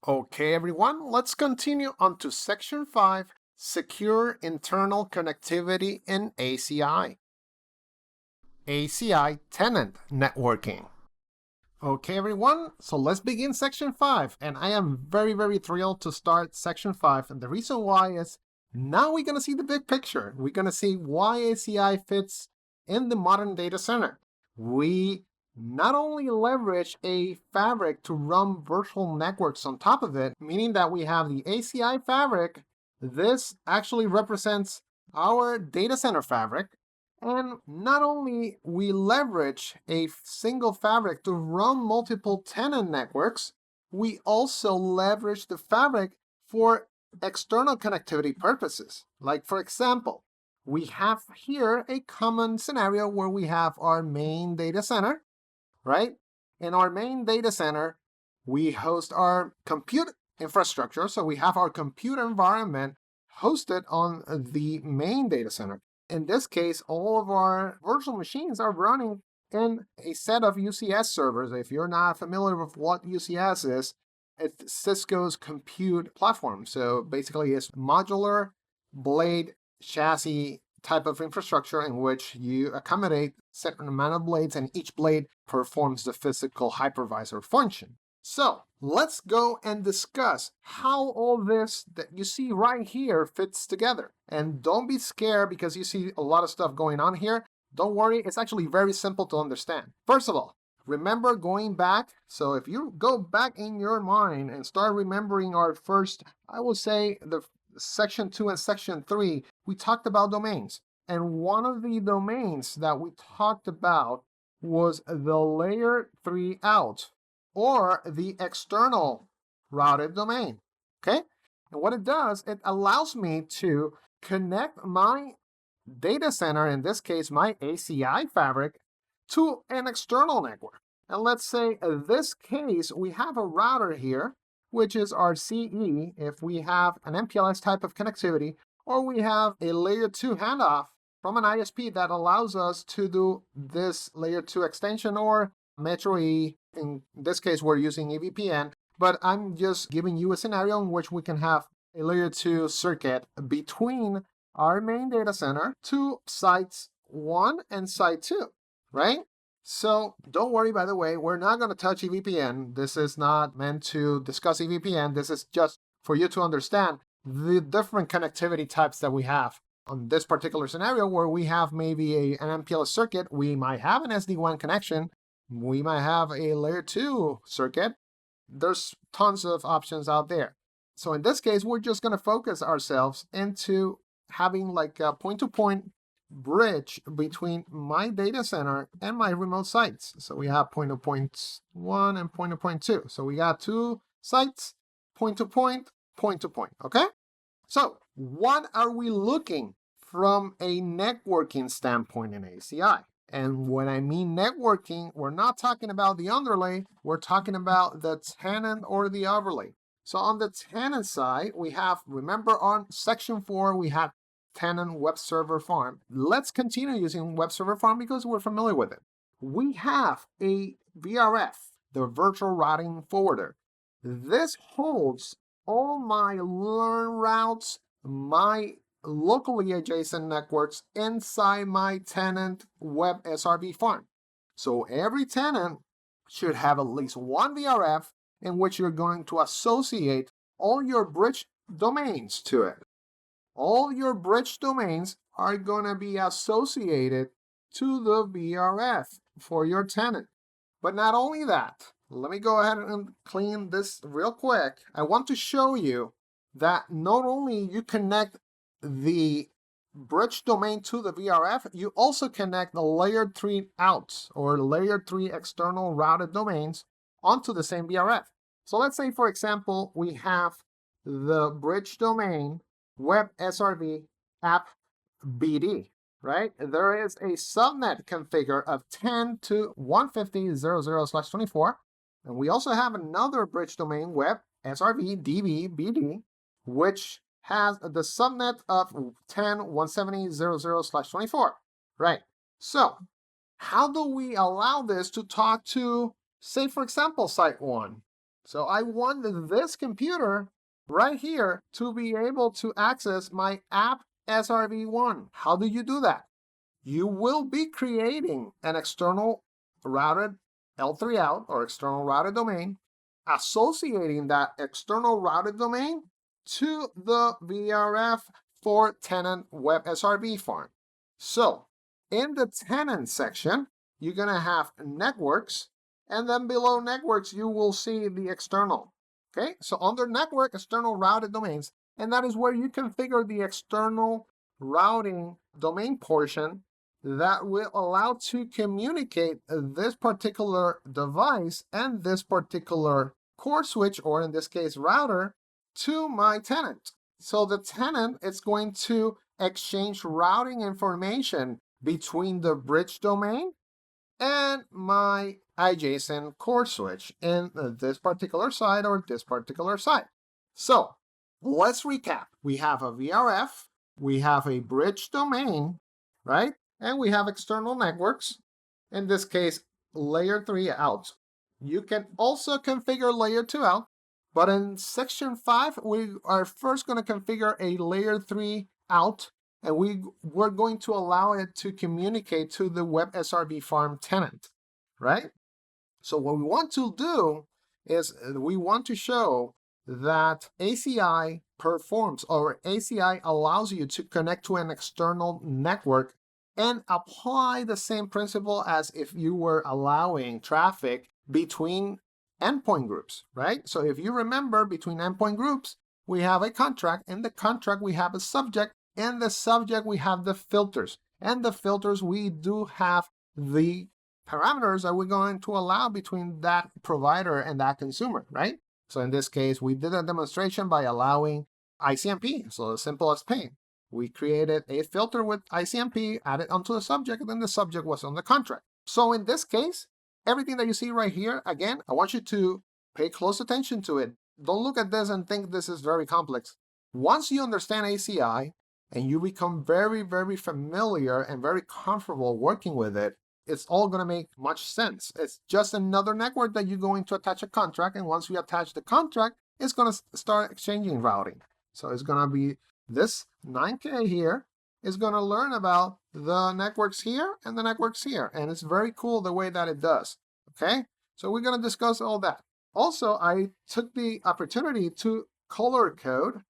Okay, everyone, let's continue on to Section 5, Secure Internal Connectivity in ACI. ACI Tenant Networking. Okay, everyone, so let's begin Section 5, and I am very thrilled to start Section 5, and the reason why is now we're going to see the big picture. We're going to see why ACI fits in the modern data center. We not only leverage a fabric to run virtual networks on top of it, meaning that we have the ACI fabric. This actually represents our data center fabric. And not only we leverage a single fabric to run multiple tenant networks, we also leverage the fabric for external connectivity purposes. Like, for example, we have here a common scenario where we have our main data center, right? In our main data center, we host our compute infrastructure. So we have our compute environment hosted on the main data center. In this case, all of our virtual machines are running in a set of UCS servers. If you're not familiar with what UCS is, it's Cisco's compute platform. So basically, it's modular blade chassis type of infrastructure in which you accommodate certain amount of blades, and each blade performs the physical hypervisor function. So let's go and discuss how all this that you see right here fits together. And don't be scared because you see a lot of stuff going on here. Don't worry, it's actually very simple to understand. First of all, remember going back. So if you go back in your mind and start remembering our first, I will say the Section 2 and Section 3, we talked about domains. And one of the domains that we talked about was the layer 3 out, or the external routed domain, okay? And what it does, it allows me to connect my data center, in this case, my ACI fabric, to an external network. And let's say in this case, we have a router here, which is our CE, if we have an MPLS type of connectivity, or we have a layer 2 handoff from an ISP that allows us to do this layer 2 extension or Metro E. In this case, we're using EVPN, but I'm just giving you a scenario in which we can have a layer 2 circuit between our main data center to sites 1 and site 2, right? So don't worry, by the way, we're not going to touch EVPN. This is not meant to discuss EVPN. This is just for you to understand the different connectivity types that we have. On this particular scenario where we have maybe an MPLS circuit, we might have an SD-WAN connection, we might have a layer 2 circuit. There's tons of options out there. So in this case, we're just going to focus ourselves into having like a point-to-point bridge between my data center and my remote sites. So we have point-to-point 1 and point-to-point 2. So we got two sites, point-to-point, point-to-point, okay? So what are we looking from a networking standpoint in ACI? And when I mean networking, we're not talking about the underlay, we're talking about the tenant or the overlay. So on the tenant side, we have, remember on Section 4, we had tenant web server farm. Let's continue using web server farm because we're familiar with it. We have a VRF, the virtual routing forwarder. This holds all my learn routes, my locally adjacent networks inside my tenant web SRV farm. So every tenant should have at least one VRF in which you're going to associate all your bridge domains to it. All your bridge domains are going to be associated to the VRF for your tenant. But not only that, let me go ahead and clean this real quick. I want to show you that not only you connect the bridge domain to the VRF, you also connect the layer 3 outs or layer 3 external routed domains onto the same VRF. So let's say, for example, we have the bridge domain web SRV app BD, right? There is a subnet configure of 10 to 150.0.0/24. And we also have another bridge domain web SRV DB BD, which has the subnet of 10.170.0.0/24, right? So how do we allow this to talk to, say, for example, site 1? So I want this computer right here to be able to access my app SRV1. How do you do that? You will be creating an external routed L3 out or external routed domain, associating that external routed domain to the VRF for tenant WebSRV farm. So in the tenant section, you're going to have networks, and then below networks, you will see the external. Okay, so under network, external routed domains, and that is where you configure the external routing domain portion that will allow to communicate this particular device and this particular core switch, or in this case router, to my tenant. So the tenant is going to exchange routing information between the bridge domain and my adjacent core switch in this particular site or this particular site. So let's recap. We have a VRF, we have a bridge domain, right? And we have external networks, in this case, layer 3 out. You can also configure layer 2 out, but in section 5, we are first going to configure a layer 3 out, and we're going to allow it to communicate to the WebSRV farm tenant, right? So what we want to do is we want to show that ACI performs, or ACI allows you to connect to an external network and apply the same principle as if you were allowing traffic between endpoint groups, right? So if you remember, between endpoint groups, we have a contract. In the contract, we have a subject. In the subject, we have the filters. And the filters, we do have the parameters that we're going to allow between that provider and that consumer, right? So in this case, we did a demonstration by allowing ICMP, so as simple as pain. We created a filter with ICMP, added onto the subject, and then the subject was on the contract. So in this case, everything that you see right here, again, I want you to pay close attention to it. Don't look at this and think this is very complex. Once you understand ACI and you become very, very familiar and very comfortable working with it, it's all going to make much sense. It's just another network that you're going to attach a contract, and once you attach the contract, it's going to start exchanging routing. So it's going to be this 9K here is going to learn about the networks here and the networks here. And it's very cool the way that it does. Okay, so we're going to discuss all that. Also, I took the opportunity to color code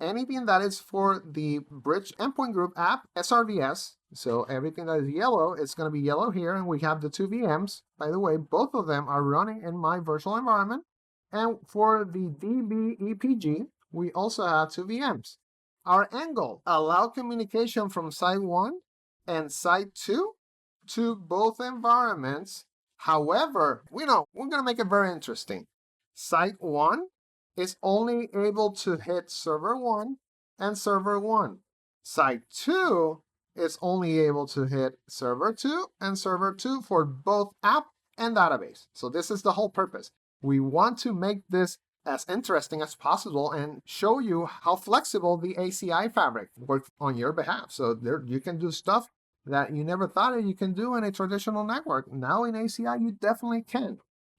anything that is for the bridge endpoint group app SRVS. So everything that is yellow is going to be yellow here. And we have the 2 VMs. By the way, both of them are running in my virtual environment. And for the DB EPG, we also have 2 VMs. Our end goal, allow communication from site 1 and site 2 to both environments. However, we're going to make it very interesting. Site 1 is only able to hit server 1 and server 1. Site 2 is only able to hit server 2 and server 2 for both app and database. So this is the whole purpose. We want to make this as interesting as possible and show you how flexible the ACI fabric works on your behalf. So there you can do stuff that you never thought you can do in a traditional network. Now in ACI, you definitely can.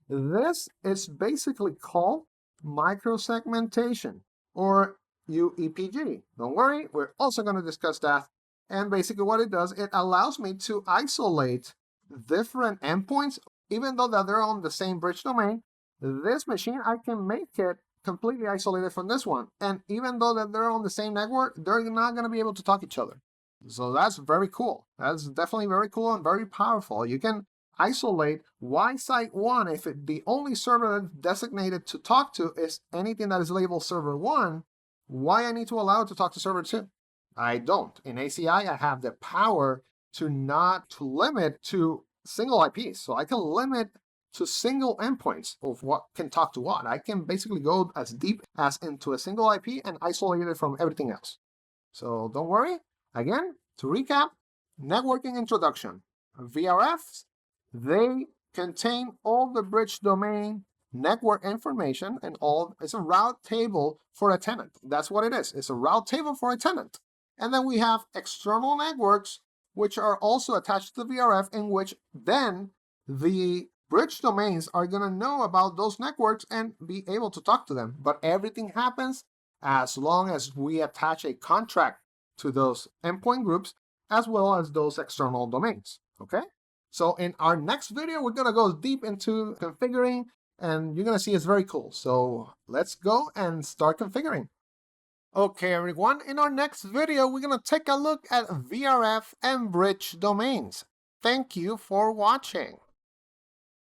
This is basically called microsegmentation, or UEPG. Don't worry, we're also going to discuss that. And basically what it does, it allows me to isolate different endpoints, even though that they're on the same bridge domain. This machine, I can make it completely isolated from this one. And even though that they're on the same network, they're not going to be able to talk to each other. So that's very cool. That's definitely very cool and very powerful. You can isolate why site 1, if the only server that's designated to talk to is anything that is labeled server 1, why I need to allow it to talk to server 2? I don't. In ACI, I have the power to limit to single IPs. So I can limit to single endpoints of what can talk to what. I can basically go as deep as into a single IP and isolate it from everything else. So don't worry. Again, to recap, networking introduction. VRFs, they contain all the bridge domain network information and all. It's a route table for a tenant. That's what it is. It's a route table for a tenant. And then we have external networks, which are also attached to the VRF, in which then the bridge domains are going to know about those networks and be able to talk to them. But everything happens as long as we attach a contract to those endpoint groups as well as those external domains, okay? So in our next video, we're going to go deep into configuring, and you're going to see it's very cool. So let's go and start configuring. Okay, everyone, in our next video, we're going to take a look at VRF and bridge domains. Thank you for watching.